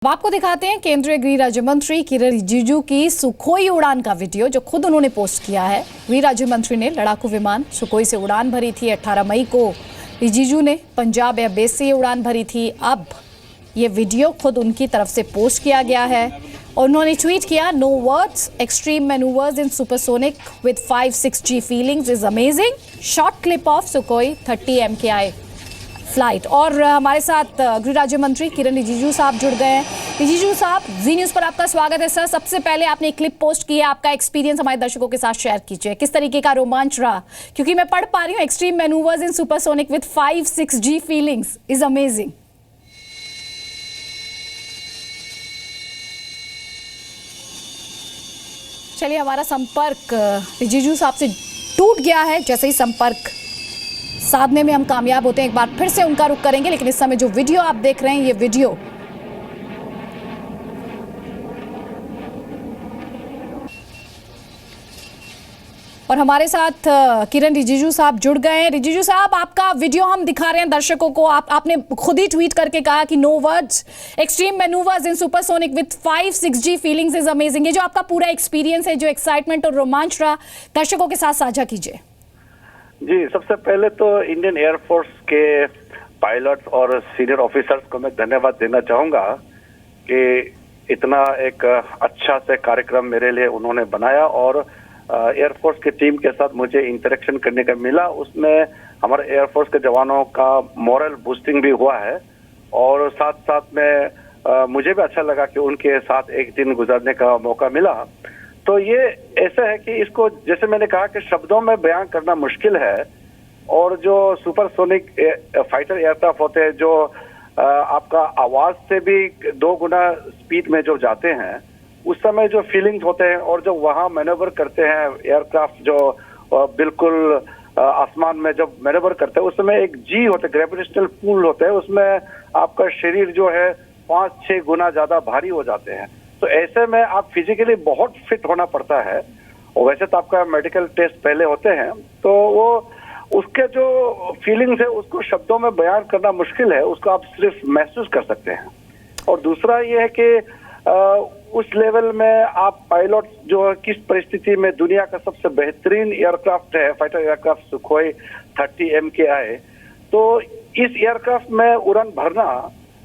अब आपको दिखाते हैं केंद्रीय गृह राज्य मंत्री किरण रिजिजू की सुखोई उड़ान का वीडियो जो खुद उन्होंने पोस्ट किया है। गृह राज्य मंत्री ने लड़ाकू विमान सुखोई से उड़ान भरी थी। 18 मई को रिजिजू ने पंजाब एयरबेस से उड़ान भरी थी। अब ये वीडियो खुद उनकी तरफ से पोस्ट किया गया है और उन्होंने ट्वीट किया, no words, extreme manoeuvres in supersonic with 5-6G feelings is amazing. Short clip of Sukhoi 30 MKI flight. और हमारे साथ गृह राज्य मंत्री किरण रिजिजू साहब जुड़ गए हैं। रिजिजू साहब, जी न्यूज पर आपका स्वागत है। सर, सबसे पहले आपने एक क्लिप पोस्ट की है, आपका एक्सपीरियंस हमारे दर्शकों के साथ शेयर कीजिए। किस तरीके का रोमांच रहा? क्योंकि मैं पढ़ पा रही हूँ, extreme manoeuvres in supersonic with 5-6G feelings is amazing. चलिए, हमारा संपर्क रिजिजू साहब से टूट गया है। जैसे ही संपर्क साधने में हम कामयाब होते हैं, एक बार फिर से उनका रुख करेंगे। लेकिन इस समय जो वीडियो आप देख रहे हैं, ये वीडियो और हमारे साथ किरण रिजिजू साहब जुड़ गए हैं। रिजिजू साहब, आपका वीडियो हम दिखा रहे हैं दर्शकों को। आपने खुद ही ट्वीट करके कहा कि no words, extreme manoeuvres in supersonic with 5-6G feelings is amazing. ये जो आपका पूरा एक्सपीरियंस है, जो एक्साइटमेंट और रोमांच रहा, दर्शकों के साथ साझा कीजिए। जी, सबसे पहले तो इंडियन एयरफोर्स के पायलट्स और सीनियर ऑफिसर्स को मैं धन्यवाद देना चाहूंगा कि इतना एक अच्छा से कार्यक्रम मेरे लिए उन्होंने बनाया और एयरफोर्स की टीम के साथ मुझे इंटरेक्शन करने का मिला। उसमें हमारे एयरफोर्स के जवानों का मोरल बूस्टिंग भी हुआ है और साथ साथ में मुझे भी अच्छा लगा कि उनके साथ एक दिन गुजारने का मौका मिला। तो ये ऐसा है कि इसको, जैसे मैंने कहा कि शब्दों में बयान करना मुश्किल है और जो सुपरसोनिक फाइटर एयरक्राफ्ट होते हैं जो आपका आवाज से भी 2 गुना स्पीड में जो जाते हैं, उस समय जो फीलिंग्स होते हैं और जो वहां मैनेवर करते हैं एयरक्राफ्ट, जो बिल्कुल आसमान में जब मैनेवर करते हैं, उस समय एक जी होता है, ग्रेविटेशनल पुल होता है, उसमें आपका शरीर जो है 5-6 गुना ज्यादा भारी हो जाते हैं। तो ऐसे में आप फिजिकली बहुत फिट होना पड़ता है और वैसे तो आपका मेडिकल टेस्ट पहले होते हैं, तो वो उसके जो फीलिंग्स है उसको शब्दों में बयान करना मुश्किल है, उसको आप सिर्फ महसूस कर सकते हैं। और दूसरा ये है कि उस लेवल में आप पायलट जो किस परिस्थिति में, दुनिया का सबसे बेहतरीन एयरक्राफ्ट है फाइटर एयरक्राफ्ट सुखोई 30 MKI, तो इस एयरक्राफ्ट में उड़ान भरना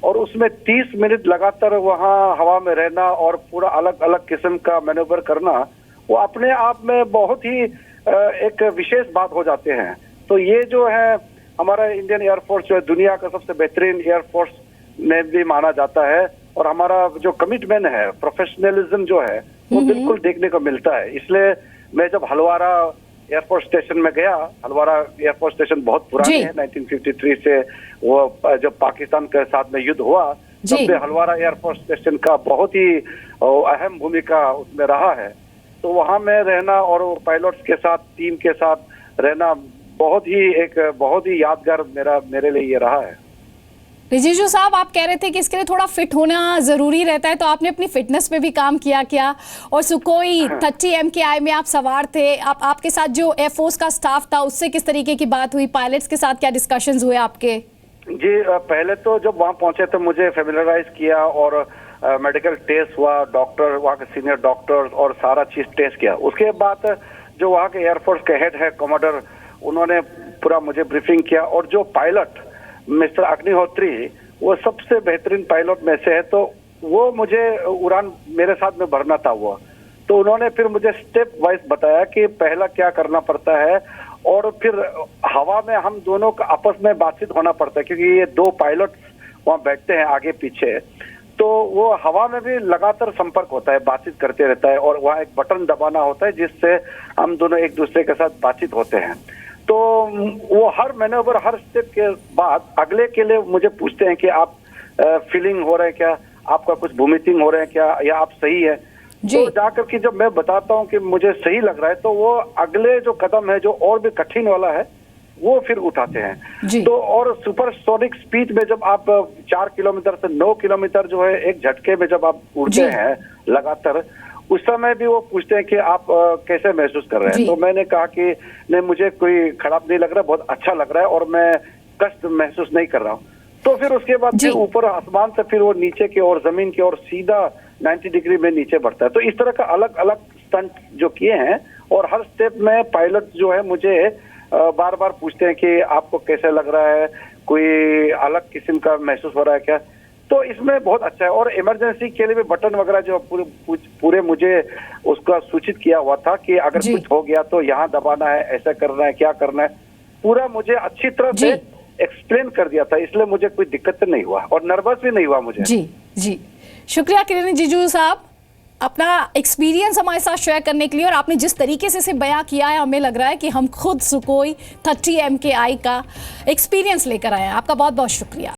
और उसमें 30 मिनट लगातार वहां हवा में रहना और पूरा अलग अलग किस्म का मैनेवर करना, वो अपने आप में बहुत ही एक विशेष बात हो जाते हैं। तो ये जो है हमारा इंडियन एयरफोर्स जो है दुनिया का सबसे बेहतरीन एयरफोर्स में भी माना जाता है और हमारा जो कमिटमेंट है, प्रोफेशनलिज्म जो है, वो बिल्कुल देखने को मिलता है। इसलिए मैं जब हलवारा एयरफोर्स स्टेशन में गया, हलवारा एयरफोर्स स्टेशन बहुत पुराने है, 1953 से वो जब पाकिस्तान के साथ में युद्ध हुआ तब से हलवारा एयरफोर्स स्टेशन का बहुत ही अहम भूमिका उसमें रहा है। तो वहां में रहना और पायलट्स के साथ, टीम के साथ रहना बहुत ही यादगार मेरे लिए ये रहा है। रिजिजू साहब, आप कह रहे थे कि इसके लिए थोड़ा फिट होना जरूरी रहता है, तो आपने अपनी फिटनेस पे भी काम किया क्या? और सुखोई 30 MKI में आप सवार थे, आपके साथ जो एयरफोर्स का स्टाफ था उससे किस तरीके की बात हुई? पायलट्स के साथ क्या डिस्कशंस हुए आपके? जी, पहले तो जब वहां पहुंचे तो मुझे फेमिलराइज किया और मेडिकल टेस्ट हुआ, डॉक्टर, वहाँ के सीनियर डॉक्टर्स और सारा चीज टेस्ट किया। उसके बाद जो वहाँ के एयरफोर्स के हेड है कमांडर, उन्होंने पूरा मुझे ब्रीफिंग किया और जो पायलट मिस्टर अग्निहोत्री, वो सबसे बेहतरीन पायलट में से है, तो वो मुझे उड़ान मेरे साथ में भरना था वो। तो उन्होंने फिर मुझे स्टेप वाइज बताया कि पहला क्या करना पड़ता है और फिर हवा में हम दोनों का आपस में बातचीत होना पड़ता है, क्योंकि ये 2 पायलट वहाँ बैठते हैं आगे पीछे, तो वो हवा में भी लगातार संपर्क होता है, बातचीत करते रहता है और वहाँ एक बटन दबाना होता है जिससे हम दोनों एक दूसरे के साथ बातचीत होते हैं। तो वो हर मैनेवर, हर स्टेप के बाद अगले के लिए मुझे पूछते हैं कि आप फीलिंग हो रहा है क्या, आपका कुछ वोमिटिंग हो रहा है क्या, या आप सही है? तो जाकर के जब मैं बताता हूँ कि मुझे सही लग रहा है, तो वो अगले जो कदम है जो और भी कठिन वाला है वो फिर उठाते हैं। तो और सुपरसोनिक स्पीड में जब आप 4 किलोमीटर से 9 किलोमीटर जो है एक झटके में जब आप उड़ते हैं लगातार, उस समय भी वो पूछते हैं कि आप कैसे महसूस कर रहे हैं। तो मैंने कहा कि नहीं, मुझे कोई खराब नहीं लग रहा, बहुत अच्छा लग रहा है और मैं कष्ट महसूस नहीं कर रहा हूँ। तो फिर उसके बाद जी। फिर ऊपर आसमान से फिर वो नीचे की ओर, जमीन की ओर सीधा 90 डिग्री में नीचे बढ़ता है। तो इस तरह का अलग अलग स्टंट जो किए हैं, और हर स्टेप में पायलट जो है मुझे बार बार पूछते हैं कि आपको कैसे लग रहा है, कोई अलग किस्म का महसूस हो रहा है क्या। तो इसमें बहुत अच्छा है। और इमरजेंसी के लिए भी बटन वगैरह जो पूरे मुझे उसका सूचित किया हुआ था कि अगर जी। कुछ हो गया तो यहाँ दबाना है, ऐसा करना है, क्या करना है, पूरा मुझे अच्छी तरह से एक्सप्लेन कर दिया था। इसलिए मुझे कोई दिक्कत नहीं हुआ और नर्वस भी नहीं हुआ मुझे। जी जी, शुक्रिया किरण रिजिजू साहब, अपना एक्सपीरियंस हमारे साथ शेयर करने के लिए। और आपने जिस तरीके से इसे बयां किया है, हमें लग रहा है कि हम खुद सुकोई 30 MKI का एक्सपीरियंस लेकर आए हैं। आपका बहुत बहुत शुक्रिया।